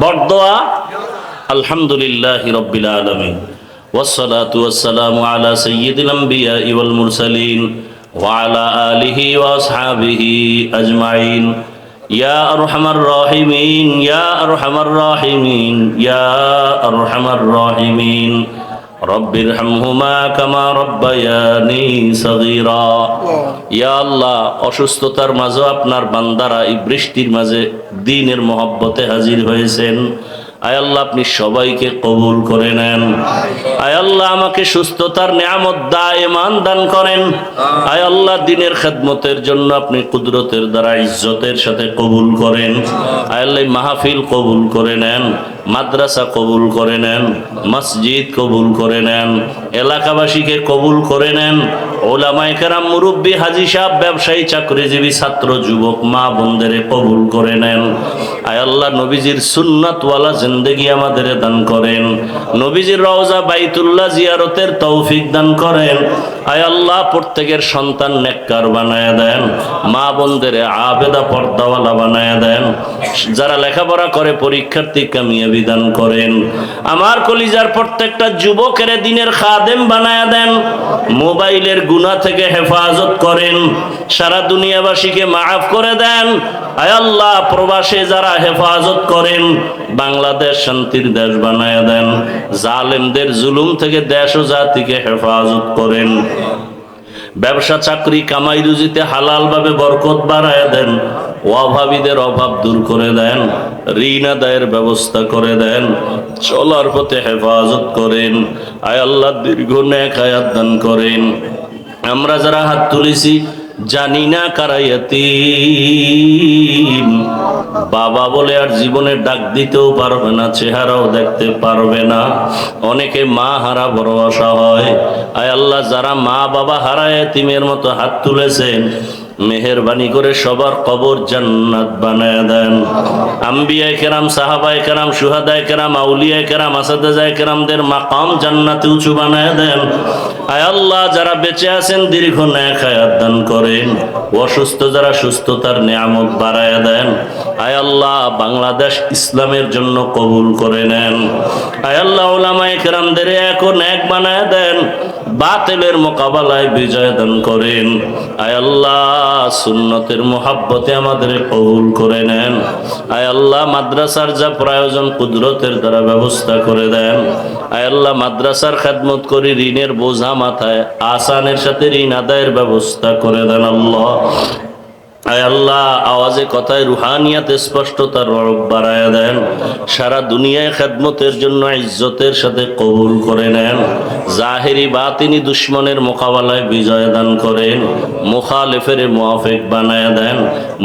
বড়দোয়া আলহামদুলিল্লাহি রাব্বিল আলামিন والصلاة والسلام على سيد الأنبياء والمرسلين وعلى آله وأصحابه أجمعين يا أرحم الراحمين يا أرحم الراحمين يا أرحم الراحمين رب ارحمهما كما ربياني صغيرا يا الله অসুস্থতার মাঝে আপনার বান্দারা এই বৃষ্টির মাঝে দ্বীনের মহব্বতে হাজির হয়েছেন। আয় আল্লাহ আপনি সবাইকে কবুল করে নেন। আয় আল্লাহ আমাকে সুস্থতার নিয়ামত দায়মান দান করেন। আয় আল্লাহ দ্বীনের খেদমতের জন্য আপনি কুদরতের দ্বারা ইজ্জতের সাথে কবুল করেন। আয় আল্লাহ মাহফিল কবুল করে নেন, মাদ্রাসা কবুল করে নেন, মসজিদ কবুল করে নেন, এলাকাবাসীকে কবুল করে নেন, ওলামায়ে কেরাম, মুরব্বী, হাজী সাহেব, ব্যবসায়ী, চাকরিজীবী, ছাত্র, যুবক, মা বোনদের কবুল করে নেন। আয় আল্লাহ নবীজির সুন্নাতওয়ালা জিন্দেগি আমাদের দান করেন। নবীজির রওজা বাইতুল্লাহ জিয়ারতের তৌফিক দান করেন। আয় আল্লাহ প্রত্যেকের সন্তান নেককার বানায়া দেন, মা বোনদের আবেদা পর্দাওয়ালা বানায়া দেন, যারা লেখাপড়া করে পরীক্ষার্থী কামিয়াবি দান করেন। আমার কলিজার প্রত্যেকটা যুবকের দ্বীনের খাদেম বানায়া দেন, মোবাইলের গুনাহ থেকে হেফাজত করেন, সারা দুনিয়াবাসীকে মাফ করে দেন। আয় আল্লাহ প্রবাসে যারা হেফাজত করেন, বাংলাদেশ শান্তির দেশ বানায়া দেন, জালেমদের জুলুম থেকে দেশ ও জাতিকে হেফাজত করেন। ব্যবসা চাকরি কামাই রুজিতে হালাল ভাবে বরকত বাড়ায়া দেন, অভাবীদের অভাব দূর করে দেন, ঋণ আদায়ের ব্যবস্থা করে দেন, চলার পথে হেফাজত করেন। আয় আল্লাহ দীর্ঘ নেক হায়াত দান করেন। আমরা যারা হাত তুলেছি জানি না কারা ইয়াতীম, বাবা বলে আর জীবনে ডাক দিতেও পারবে না, চেহারাও দেখতে পারবে না। অনেকে মা হারা বড় আশা হয়। আয় আল্লাহ যারা মা বাবা হারা ইয়াতীমের মতো হাত তুলেছেন, মেহেরবানি করে সবার কবর জান্নাত বানায় দেন। আম্বিয়ায়ে কেরাম, সাহাবায়ে কেরাম, শুহাদায়ে কেরাম, আউলিয়ায়ে কেরাম, আসাদায়ে কেরামদের মাকাম জান্নাতে উঁচু বানায় দেন। আয় আল্লাহ যারা বেঁচে আছেন দীর্ঘ নেক হায়াত দান করেন, অসুস্থ যারা সুস্থতার নিয়ামত বাড়ায় দেন। আয় আল্লাহ বাংলাদেশ ইসলামের জন্য কবুল করে নেন। আয় আল্লাহ উলামায়ে কেরামদের এখন এক বানায় দেন, বাতিলের মোকাবেলায় বিজয় দান করেন। আয় আল্লাহ সুন্নতের মোহাব্বতে আমাদের কবুল করে নেন। আয় আল্লাহ মাদ্রাসার যা প্রয়োজন কুদরতের দ্বারা ব্যবস্থা করে দেন। আয় আল্লাহ মাদ্রাসার খেদমত করি, ঋণের বোঝা মাথায় আসানের সাথে ঋণ আদায়ের ব্যবস্থা করে দেন। আল্লাহ আয় আল্লাহ আওয়াজে কথায় রুহানিয়াতে স্পষ্টতার রব বাড়ায়া দেন। সারা দুনিয়ায় খেদমতের জন্য ইজ্জতের সাথে কবুল করে নেন। জাহেরি বাতিনি দুশ্মনের মোকাবেলায় বিজয় দান করেন। মুখালিফের মুআফিক বানায়া দেন।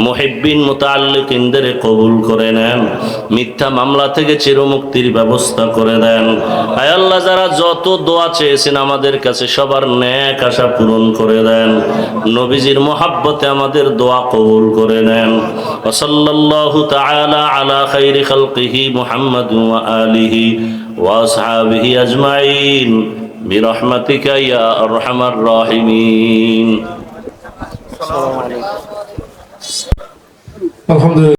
মুহিব্বিন মুতাআল্লিকিনদের কবুল করে নেন। মিথ্যা মামলা থেকে চিরমুক্তির ব্যবস্থা করে দেন। আয় আল্লাহ যারা যত দোয়া চেয়েছেন আমাদের কাছে সবার নেক আশা পূরণ করে দেন। নবীজির মোহাব্বতে আমাদের দোয়া কবুল করে নেন। সাল্লাল্লাহু তাআলা আলা খাইরি খালকিহি মুহাম্মাদ ওয়া আলিহি ওয়া আসহাবিহি আজমাইন বিরহমাতিকা ইয়া আরহামার রাহিমিন। আলহামদুলিল্লাহ।